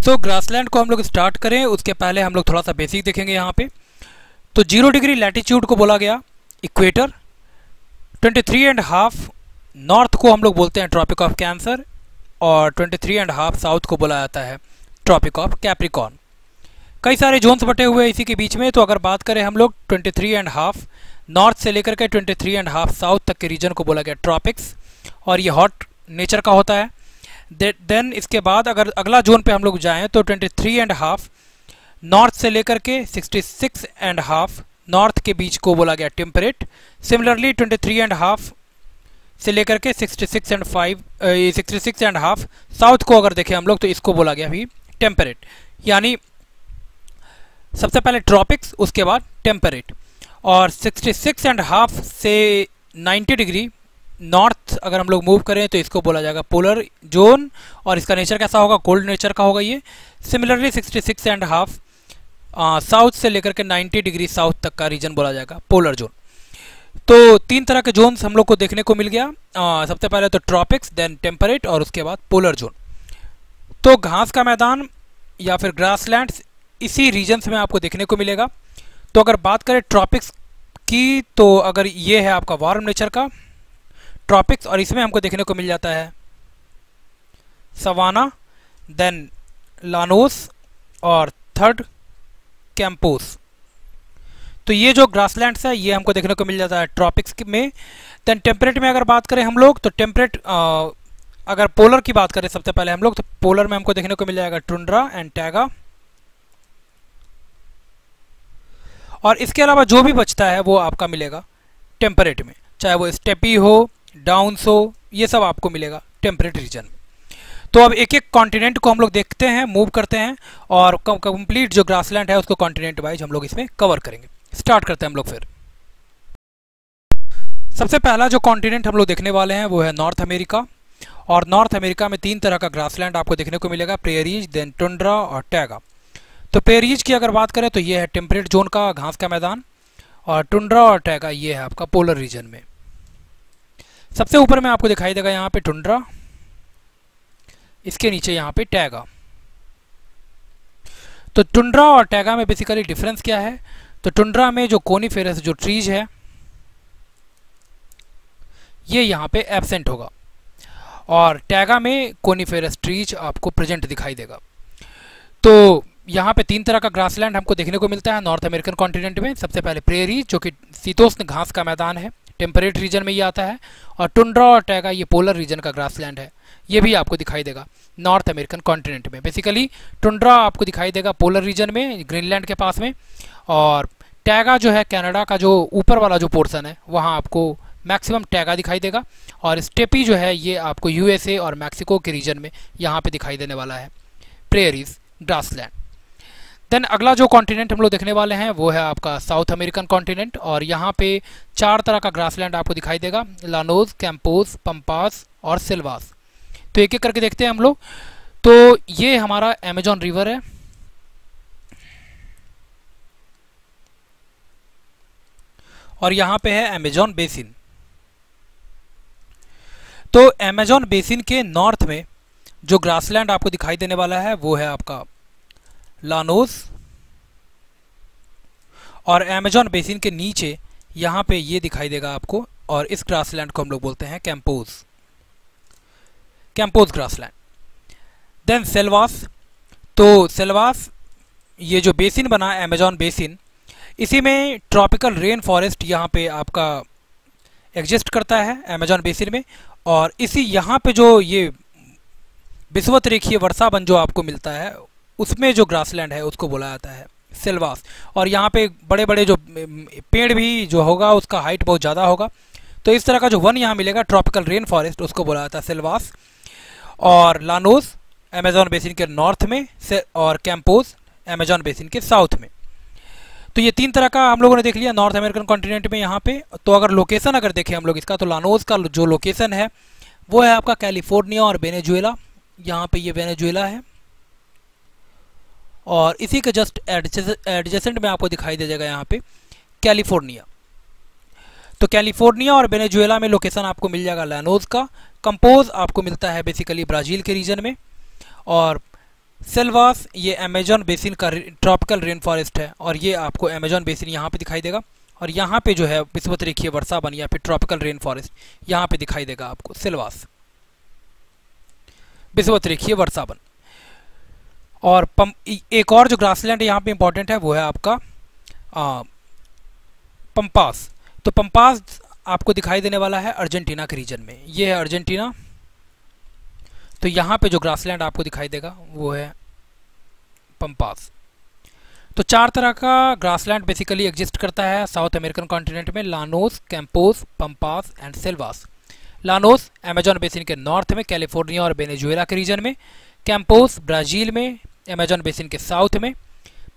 सो grassland को हम लोग स्टार्ट करें उसके पहले हम लोग थोड़ा सा बेसिक देखेंगे यहाँ पे। तो 0 डिग्री लैटिट्यूड को बोला गया इक्वेटर, 23.5 नॉर्थ को हम लोग बोलते हैं ट्रॉपिक ऑफ कैंसर, और 23.5 साउथ को बोला जाता है ट्रॉपिक ऑफ कैप्रिकॉर्न। कई सारे जोन्स बटे हुए हैं इसी के बीच में। तो अगर बात करें हम लोग 23.5 नॉर्थ से लेकर के 23.5 साउथ तक के रीजन को बोला गया ट्रॉपिक्स, और ये हॉट नेचर का होता है। देन इसके बाद अगर अगला जोन पे हम लोग जाएं तो 23.5 नॉर्थ से लेकर के 66.5 नॉर्थ के बीच को बोला गया टेम्परेट। सिमिलरली 23.5 से लेकर के 66.5 साउथ को अगर देखें हम लोग तो इसको बोला गया भी टेम्परेट, यानी सबसे पहले ट्रॉपिक्स उसके बाद टेम्परेट। और 66.5 से 90 डिग्री नॉर्थ अगर हम लोग मूव करें तो इसको बोला जाएगा पोलर जोन, और इसका नेचर कैसा होगा, कोल्ड नेचर का होगा ये। सिमिलरली 66.5 साउथ से लेकर के 90 डिग्री साउथ तक का रीजन बोला जाएगा पोलर जोन। तो तीन तरह के जोन्स हम लोग को देखने को मिल गया। सबसे पहले तो ट्रॉपिक्स, देन टेम्परेट, और उसके बाद पोलर जोन। तो घास का मैदान या फिर ग्रासलैंड्स इसी रीजन्स में आपको देखने को मिलेगा। तो अगर बात करें ट्रॉपिक्स की, तो अगर ये है आपका वार्म नेचर का ट्रॉपिक्स, और इसमें हमको देखने को मिल जाता है सवाना, देन लानोस, और थर्ड कैंपोस। तो ये जो ग्रासलैंड्स है ये हमको देखने को मिल जाता है ट्रॉपिक्स में। देन टेम्परेट में अगर बात करें हम लोग तो टेम्परेट अगर पोलर की बात करें सबसे पहले हम लोग, तो पोलर में हमको देखने को मिल जाएगा टुंड्रा एंड टैगा, और इसके अलावा जो भी बचता है वो आपका मिलेगा टेम्परेट में, चाहे वो स्टेपी हो, डाउन्स हो, ये सब आपको मिलेगा टेम्परेट रीजन में। तो अब एक एक कॉन्टिनेंट को हम लोग देखते हैं, मूव करते हैं, और कंप्लीट जो ग्रासलैंड है उसको कॉन्टिनेंट वाइज हम लोग इसमें कवर करेंगे। स्टार्ट करते हैं हम लोग फिर। सबसे पहला जो कॉन्टिनेंट हम लोग देखने वाले हैं वो है नॉर्थ अमेरिका, और नॉर्थ अमेरिका में तीन तरह का ग्रासलैंड आपको देखने को मिलेगा, प्रेरीज, देन टुंड्रा और टैगा। तो प्रेरीज की अगर बात करें तो ये है टेम्परेट जोन का घास का मैदान, और टुंड्रा और टैगा ये है आपका पोलर रीजन में। सबसे ऊपर में आपको दिखाई देगा यहाँ पे टुंड्रा, इसके नीचे यहाँ पे टैगा। तो टुंड्रा और टैगा में बेसिकली डिफरेंस क्या है, तो टुंड्रा में जो कोनिफेरस जो ट्रीज है ये यहाँ पे एब्सेंट होगा, और टैगा में कोनिफेरस ट्रीज आपको प्रेजेंट दिखाई देगा। तो यहाँ पे तीन तरह का ग्रासलैंड हमको देखने को मिलता है नॉर्थ अमेरिकन कॉन्टिनेंट में। सबसे पहले प्रेरी जो कि शीतोष्ण घास का मैदान है, टेम्परेट रीजन में ये आता है, और टुंड्रा और टैगा ये पोलर रीजन का ग्रासलैंड है, ये भी आपको दिखाई देगा नॉर्थ अमेरिकन कॉन्टिनेंट में। बेसिकली टुंड्रा आपको दिखाई देगा पोलर रीजन में, ग्रीनलैंड के पास में, और टैगा जो है कनाडा का जो ऊपर वाला जो पोर्शन है वहाँ आपको मैक्सिमम टैगा दिखाई देगा, और स्टेपी जो है ये आपको यूएसए और मैक्सिको के रीजन में यहाँ पे दिखाई देने वाला है प्रेरीज ग्रासलैंड। देन अगला जो कॉन्टिनेंट हम लोग देखने वाले हैं वो है आपका साउथ अमेरिकन कॉन्टिनेंट, और यहाँ पे चार तरह का ग्रासलैंड आपको दिखाई देगा, लानोज, कैंपोस, पंपास और सिल्वास। तो एक एक करके देखते हैं हम लोग। तो ये हमारा अमेजॉन रिवर है, और यहाँ पे है अमेजॉन बेसिन। तो अमेजॉन बेसिन के नॉर्थ में जो ग्रासलैंड आपको दिखाई देने वाला है वो है आपका लानोस, और अमेजॉन बेसिन के नीचे यहाँ पे ये दिखाई देगा आपको, और इस ग्रासलैंड को हम लोग बोलते हैं कैंपोस ग्रासलैंड। Then selvas. तो सेल्वास ये जो बेसिन बना है अमेजॉन बेसिन, इसी में ट्रॉपिकल रेन फॉरेस्ट यहाँ पे आपका एग्जिस्ट करता है अमेजॉन बेसिन में, और इसी यहाँ पे जो ये विषुवत रेखीय वर्षावन जो आपको मिलता है उसमें जो ग्रासलैंड है उसको बोला जाता है सेल्वास। और यहाँ पे बड़े बड़े जो पेड़ भी जो होगा उसका हाइट बहुत ज़्यादा होगा, तो इस तरह का जो वन यहाँ मिलेगा ट्रॉपिकल रेन फॉरेस्ट उसको बोला जाता है सेल्वास। और लानोस अमेजॉन बेसिन के नॉर्थ में से, और कैंपोस अमेजॉन बेसिन के साउथ में। तो ये तीन तरह का हम लोगों ने देख लिया नॉर्थ अमेरिकन कॉन्टिनेंट में यहाँ पे। तो अगर लोकेशन अगर देखें हम लोग इसका, तो लानोस का जो लोकेशन है वो है आपका कैलिफोर्निया और वेनेजुएला, यहाँ पे ये वेनेजुएला है, और इसी के जस्ट एडजेसेंट में आपको दिखाई दे जाएगा यहाँ पे कैलिफोर्निया। तो कैलिफोर्निया और वेनेजुएला में लोकेशन आपको मिल जाएगा लानोस का। कंपोज आपको मिलता है बेसिकली ब्राज़ील के रीजन में, और सेल्वास ये अमेजॉन बेसिन का ट्रॉपिकल रेन फॉरेस्ट है और ये आपको अमेजॉन बेसिन यहाँ पे दिखाई देगा। और यहाँ पे जो है विषुवत-रेखीय वर्षावन या फिर ट्रॉपिकल रेन फॉरेस्ट यहाँ पे दिखाई देगा आपको सेल्वास, विषुवत-रेखीय वर्षावन। और एक और जो ग्रासलैंड यहाँ पे इंपॉर्टेंट है वो है आपका पंपास। तो पंपास आपको दिखाई देने वाला है अर्जेंटीना के रीजन में, ये है अर्जेंटीना। तो यहाँ पे जो ग्रासलैंड आपको दिखाई देगा वो है पंपास। तो 4 तरह का ग्रासलैंड बेसिकली एग्जिस्ट करता है साउथ अमेरिकन कॉन्टिनेंट में, Llanos, Campos, pampas and Selvas. Llanos Amazon basin के नॉर्थ में कैलिफोर्निया और वेनेजुएला के रीजन में, कैंपोस ब्राज़ील में अमेजॉन बेसिन के साउथ में,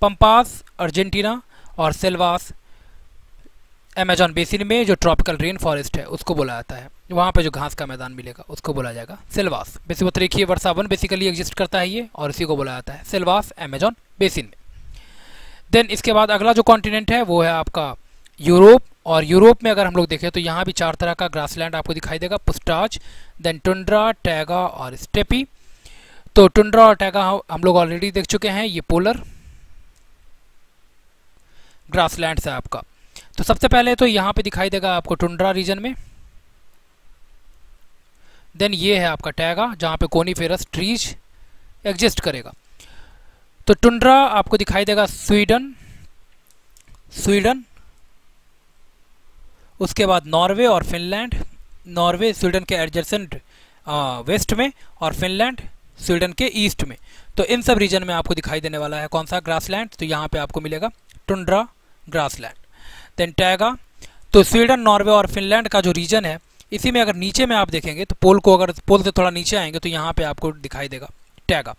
पंपास अर्जेंटीना और सेल्वास अमेजॉन बेसिन में जो ट्रॉपिकल रेन फॉरेस्ट है उसको बोला जाता है, वहाँ पे जो घास का मैदान मिलेगा उसको बोला जाएगा सेल्वास। विषुवत-रेखीय वर्षावन बेसिकली एग्जिस्ट करता है ये, और इसी को बोला जाता है सेल्वास अमेजॉन बेसिन में। देन इसके बाद अगला जो कॉन्टिनेंट है वो है आपका यूरोप। और यूरोप में अगर हम लोग देखें तो यहाँ भी 4 तरह का ग्रासलैंड आपको दिखाई देगा, पुस्टाच, देन टुंड्रा, टैगा और स्टेपी। तो टुंड्रा और टैगा हम लोग ऑलरेडी देख चुके हैं, ये पोलर ग्रासलैंड्स है आपका। तो सबसे पहले तो यहाँ पे दिखाई देगा आपको टुंड्रा रीजन में। देन ये है आपका टैगा जहाँ पे कोनीफेरस ट्रीज एग्जिस्ट करेगा। तो टुंड्रा आपको दिखाई देगा स्वीडन, उसके बाद नॉर्वे और फिनलैंड। नॉर्वे स्वीडन के एडजेसेंट वेस्ट में और फिनलैंड स्वीडन के ईस्ट में। तो इन सब रीजन में आपको दिखाई देने वाला है कौन सा ग्रासलैंड, तो यहाँ पे आपको मिलेगा टुंड्रा ग्रासलैंड। देन टैगा, तो स्वीडन, नॉर्वे और फिनलैंड का जो रीजन है इसी में अगर नीचे में आप देखेंगे तो पोल को, अगर पोल से थोड़ा नीचे आएंगे तो यहाँ पे आपको दिखाई देगा टैगा।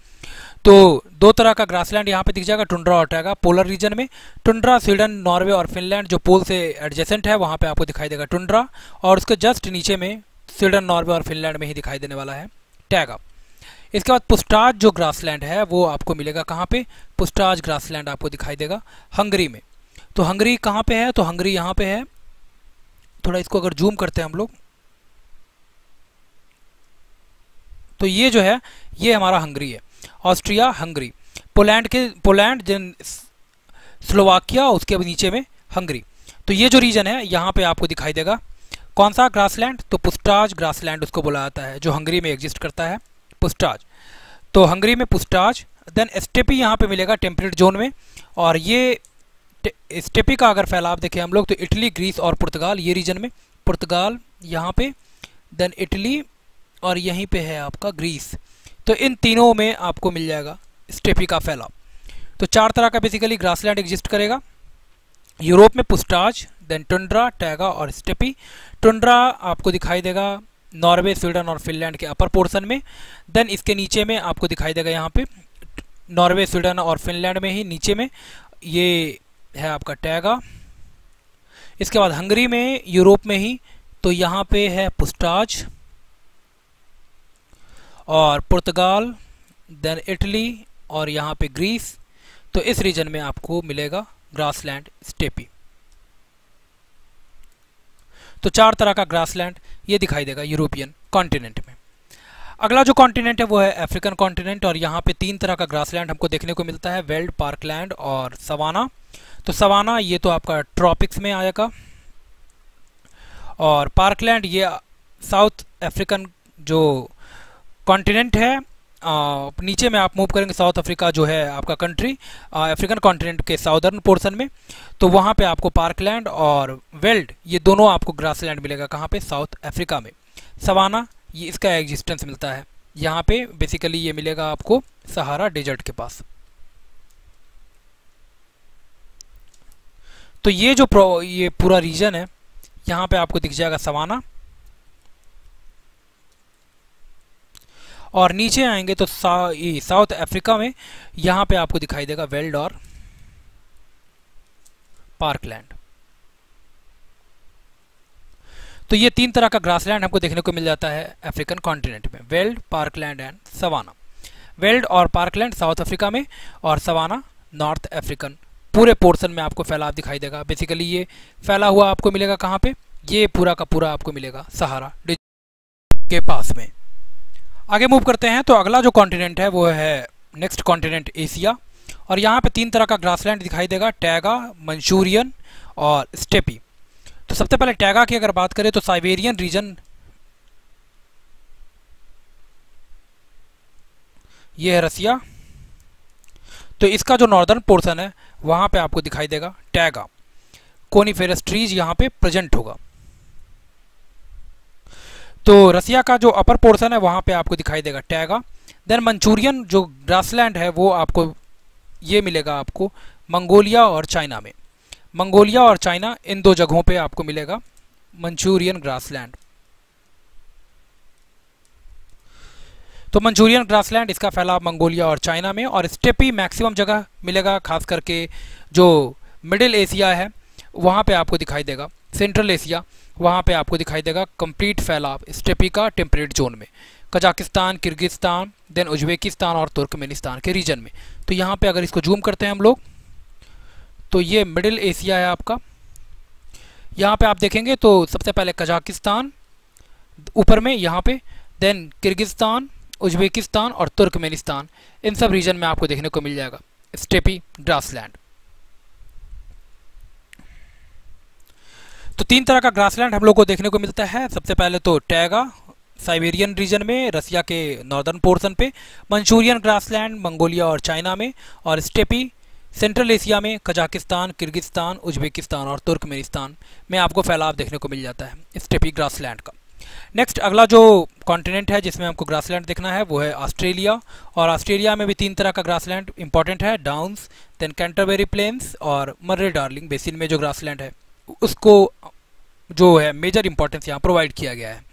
तो 2 तरह का ग्रासलैंड यहाँ पे दिख जाएगा, टुंड्रा और टैगा। पोलर रीजन में टुंड्रा स्वीडन, नॉर्वे और फिनलैंड जो पोल से एडजेसेंट है वहाँ पे आपको दिखाई देगा टुंड्रा, और उसके जस्ट नीचे में स्वीडन, नॉर्वे और फिनलैंड में ही दिखाई देने वाला है टैगा। इसके बाद पुस्टाच जो ग्रासलैंड है वो आपको मिलेगा कहाँ पे, पुस्टाच ग्रासलैंड आपको दिखाई देगा हंगरी में। तो हंगरी कहाँ पे है, तो हंगरी यहाँ पे है। थोड़ा इसको अगर जूम करते हैं हम लोग तो ये जो है ये हमारा हंगरी है, Austria Hungary. Poland then Slovakia, उसके नीचे में हंगरी। तो ये जो रीजन है यहाँ पे आपको दिखाई देगा कौन सा ग्रासलैंड, तो पुस्टाच ग्रासलैंड उसको बोला जाता है जो हंगरी में एग्जिस्ट करता है, पुस्टाच। तो हंगरी में पुस्टाच। देन स्टेपी यहाँ पे मिलेगा टेम्परेट जोन में, और ये स्टेपी का अगर फैलाव देखें हम लोग तो इटली, ग्रीस और पुर्तगाल, ये रीजन में पुर्तगाल यहाँ पे, देन इटली और यहीं पे है आपका ग्रीस। तो इन तीनों में आपको मिल जाएगा स्टेपी का फैलाव। तो 4 तरह का बेसिकली ग्रासलैंड एग्जिस्ट करेगा यूरोप में, पुस्टाच, देन टुंड्रा, टैगा और स्टेपी। टुंड्रा आपको दिखाई देगा नॉर्वे, स्वीडन और फिनलैंड के अपर पोर्शन में। देन इसके नीचे में आपको दिखाई देगा यहाँ पे नॉर्वे, स्वीडन और फिनलैंड में ही नीचे में ये है आपका टैगा। इसके बाद हंगरी में, यूरोप में ही, तो यहाँ पे है पुस्टाच और पुर्तगाल, देन इटली और यहाँ पे ग्रीस। तो इस रीजन में आपको मिलेगा ग्रासलैंड स्टेपी। तो 4 तरह का ग्रासलैंड ये दिखाई देगा यूरोपियन कॉन्टिनेंट में। अगला जो कॉन्टिनेंट है वो है अफ्रीकन कॉन्टिनेंट, और यहाँ पे 3 तरह का ग्रासलैंड हमको देखने को मिलता है, वेल्ड, पार्कलैंड और सवाना। तो सवाना ये तो आपका ट्रॉपिक्स में आएगा, और पार्कलैंड ये साउथ अफ्रीकन जो कॉन्टिनेंट है, नीचे में आप मूव करेंगे साउथ अफ्रीका जो है आपका कंट्री अफ्रीकन कॉन्टिनेंट के साउदर्न पोर्शन में, तो वहाँ पे आपको पार्कलैंड और वेल्ड ये दोनों आपको ग्रासलैंड मिलेगा कहाँ पे, साउथ अफ्रीका में। सवाना ये इसका एग्जिस्टेंस मिलता है यहाँ पे, बेसिकली ये मिलेगा आपको सहारा डेजर्ट के पास। तो ये जो ये पूरा रीजन है यहाँ पे आपको दिख जाएगा सवाना, और नीचे आएंगे तो साउथ अफ्रीका में यहाँ पे आपको दिखाई देगा वेल्ड और पार्कलैंड। तो ये 3 तरह का ग्रासलैंड हमको देखने को मिल जाता है अफ्रीकन कॉन्टिनेंट में, veld, parkland and savanna. Veld और पार्कलैंड साउथ अफ्रीका में, और सवाना नॉर्थ अफ्रीकन पूरे पोर्शन में आपको फैलाव दिखाई देगा। बेसिकली ये फैला हुआ आपको मिलेगा कहाँ पे, ये पूरा का पूरा आपको मिलेगा सहारा के पास में। आगे मूव करते हैं तो अगला जो कॉन्टिनेंट है वो है नेक्स्ट कॉन्टिनेंट एशिया, और यहाँ पे 3 तरह का ग्रासलैंड दिखाई देगा, टैगा, मंचूरियन और स्टेपी। तो सबसे पहले टैगा की अगर बात करें तो साइबेरियन रीजन, ये है रसिया, तो इसका जो नॉर्दर्न पोर्शन है वहाँ पे आपको दिखाई देगा टैगा, कोनिफेरस ट्रीज यहाँ पे प्रेजेंट होगा। तो रसिया का जो अपर पोर्शन है वहाँ पे आपको दिखाई देगा टैगा। देन मंचूरियन जो ग्रासलैंड है वो आपको ये मिलेगा आपको मंगोलिया और चाइना में। मंगोलिया और चाइना इन 2 जगहों पे आपको मिलेगा मंचूरियन ग्रासलैंड। तो मंचूरियन ग्रासलैंड इसका फैलाव मंगोलिया और चाइना में, और स्टेपी मैक्सिमम जगह मिलेगा, खास करके जो मिडिल एशिया है वहाँ पे आपको दिखाई देगा, सेंट्रल एशिया वहाँ पे आपको दिखाई देगा कंप्लीट फैलाव स्टेपी का टेम्परेट जोन में, कजाकिस्तान, किर्गिस्तान, देन उज्बेकिस्तान और तुर्कमेनिस्तान के रीजन में। तो यहाँ पे अगर इसको जूम करते हैं हम लोग तो ये मिडिल एशिया है आपका। यहाँ पे आप देखेंगे तो सबसे पहले कजाकिस्तान ऊपर में यहाँ पे, देन किर्गिस्तान, उज्बेकिस्तान और तुर्कमेनिस्तान, इन सब रीजन में आपको देखने को मिल जाएगा स्टेपी ग्रासलैंड। तो 3 तरह का ग्रासलैंड हम लोग को देखने को मिलता है। सबसे पहले तो टैगा साइबेरियन रीजन में, रसिया के नॉर्दर्न पोर्शन पे, मंचूरियन ग्रासलैंड मंगोलिया और चाइना में, और स्टेपी सेंट्रल एशिया में, कजाकिस्तान, किर्गिस्तान, उज्बेकिस्तान और तुर्कमेनिस्तान में आपको फैलाव देखने को मिल जाता है स्टेपी ग्रासलैंड का। नेक्स्ट अगला जो कॉन्टिनेंट है जिसमें हमको ग्रासलैंड देखना है वो है ऑस्ट्रेलिया, और ऑस्ट्रेलिया में भी 3 तरह का ग्रासलैंड इंपॉर्टेंट है, डाउन्स, देन कैंटरबरी प्लेन्स और मर्रे डार्लिंग बेसिन में जो ग्रासलैंड है उसको जो है मेजर इंपॉर्टेंस यहाँ प्रोवाइड किया गया है।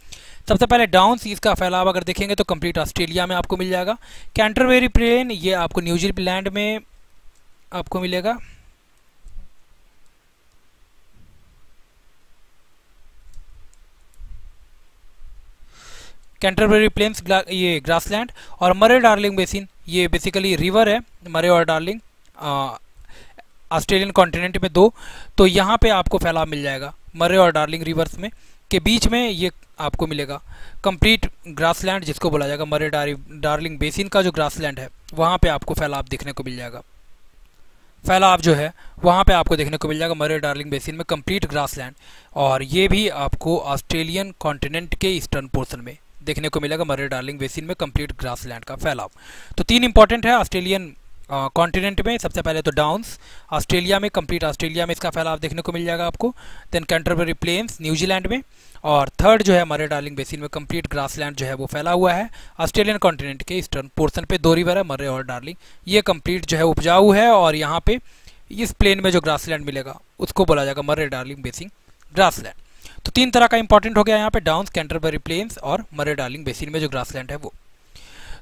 सबसे पहले डाउन्स, इसका फैलाव अगर देखेंगे तो कंप्लीट ऑस्ट्रेलिया में आपको मिल जाएगा। कैंटरबरी प्लेन ये आपको न्यूजीलैंड में आपको मिलेगा, कैंटरबरी प्लेन्स ये ग्रासलैंड, और मरे डार्लिंग बेसिन ये बेसिकली रिवर है, मरे और डार्लिंग ऑस्ट्रेलियन कॉन्टिनेंट में 2, तो यहाँ पे आपको फैलाव मिल जाएगा मरे और डार्लिंग रिवर्स में के बीच में ये आपको मिलेगा कंप्लीट ग्रासलैंड जिसको बोला जाएगा मरे डार्लिंग बेसिन का जो ग्रासलैंड है वहाँ पे आपको फैलाव देखने को मिल जाएगा। फैलाव जो है वहाँ पे आपको देखने को मिल जाएगा मरे डार्लिंग बेसिन में कंप्लीट ग्रासलैंड, और ये भी आपको ऑस्ट्रेलियन कॉन्टिनेंट के ईस्टर्न पोर्शन में देखने को मिलेगा मरे डार्लिंग बेसिन में कंप्लीट ग्रासलैंड का फैलाव। तो 3 इंपॉर्टेंट है ऑस्ट्रेलियन कॉन्टिनेंट में। सबसे पहले तो डाउन्स ऑस्ट्रेलिया में, कंप्लीट ऑस्ट्रेलिया में इसका फैलाव देखने को मिल जाएगा आपको, देन कैंटरबरी प्लेन्स न्यूजीलैंड में, और थर्ड जो है मरे डार्लिंग बेसिन में कंप्लीट ग्रासलैंड जो है वो फैला हुआ है ऑस्ट्रेलियन कॉन्टिनेंट के ईस्टर्न पोर्शन पे। 2 रिवर है मरे और डार्लिंग, ये कंप्लीट जो है उपजाऊ है, और यहाँ पे इस प्लेन में जो ग्रासलैंड मिलेगा उसको बोला जाएगा मरे डार्लिंग बेसिन ग्रासलैंड। तो 3 तरह का इंपॉर्टेंट हो गया यहाँ पे, डाउन्स, कैंटरबरी प्लेन्स और मरे डार्लिंग बेसिन में जो ग्रासलैंड है वो।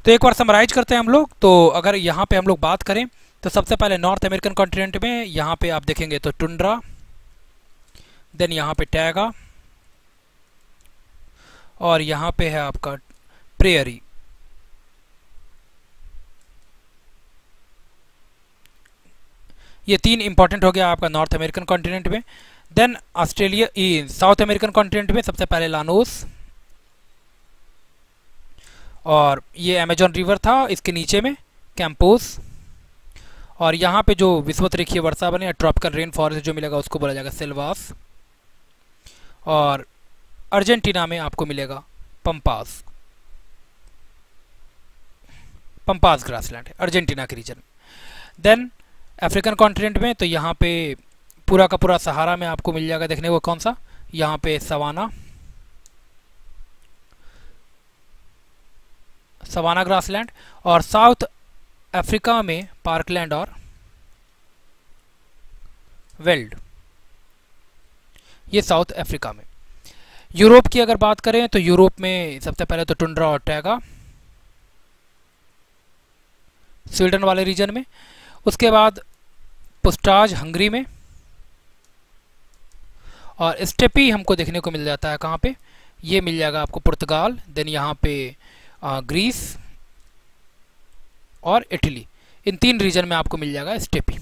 तो एक बार समराइज करते हैं हम लोग। तो अगर यहाँ पे हम लोग बात करें तो सबसे पहले नॉर्थ अमेरिकन कॉन्टिनेंट में यहाँ पे आप देखेंगे तो टुंड्रा, देन यहाँ पे टैगा, और यहाँ पे है आपका प्रेयरी। ये 3 इंपॉर्टेंट हो गया आपका नॉर्थ अमेरिकन कॉन्टिनेंट में। Then Australia South American continent में सबसे पहले लानोस, और ये अमेजॉन रिवर था, इसके नीचे में कैंपोस, और यहाँ पे जो विषुवत-रेखीय वर्षा बने ट्रॉपिकल रेन फॉरेस्ट जो मिलेगा उसको बोला जाएगा सेल्वास, और अर्जेंटीना में आपको मिलेगा पंपास ग्रासलैंड है अर्जेंटीना के रीजन में। देन अफ्रीकन कॉन्टिनेंट में तो यहाँ पे पूरा का पूरा सहारा में आपको मिल जाएगा देखने को कौन सा, यहाँ पे सवाना ग्रासलैंड, और साउथ अफ्रीका में पार्कलैंड और वेल्ड, ये साउथ अफ्रीका में। यूरोप की अगर बात करें तो यूरोप में सबसे पहले तो टुंड्रा और टैगा स्वीडन वाले रीजन में, उसके बाद पुस्टाज हंगरी में, और स्टेपी हमको देखने को मिल जाता है कहाँ पे, ये मिल जाएगा आपको पुर्तगाल, देन यहाँ पे ग्रीस और इटली, इन 3 रीजन में आपको मिल जाएगा स्टेपी।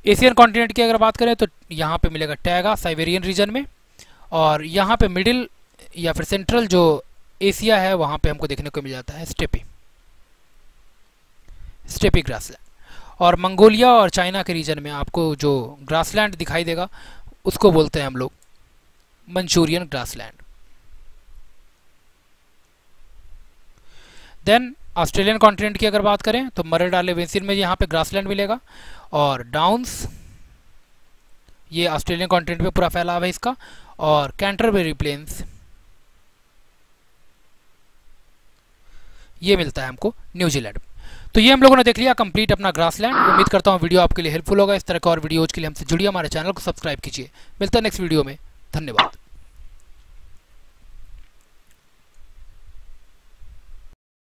एशियन कॉन्टिनेंट की अगर बात करें तो यहाँ पे मिलेगा टैगा साइबेरियन रीजन में, और यहाँ पे मिडिल या फिर सेंट्रल जो एशिया है वहाँ पे हमको देखने को मिल जाता है स्टेपी। Steppe grassland. और मंगोलिया और चाइना के रीजन में आपको जो ग्रासलैंड दिखाई देगा उसको बोलते हैं हम लोग Manchurian grassland. Then Australian continent की अगर बात करें तो मरे डाले बेसिन में यहाँ पे ग्रासलैंड मिलेगा, और डाउन्स ये ऑस्ट्रेलियन कॉन्टिनेंट पे पूरा फैलाव है इसका, और कैंटरबरी प्लेन्स ये मिलता है हमको न्यूजीलैंड। तो ये हम लोगों ने देख लिया कंप्लीट अपना ग्रासलैंड। उम्मीद करता हूँ वीडियो आपके लिए हेल्पफुल होगा। इस तरह के और वीडियोज के लिए हमसे जुड़िए, हमारे चैनल को सब्सक्राइब कीजिए। मिलता है नेक्स्ट वीडियो में, धन्यवाद।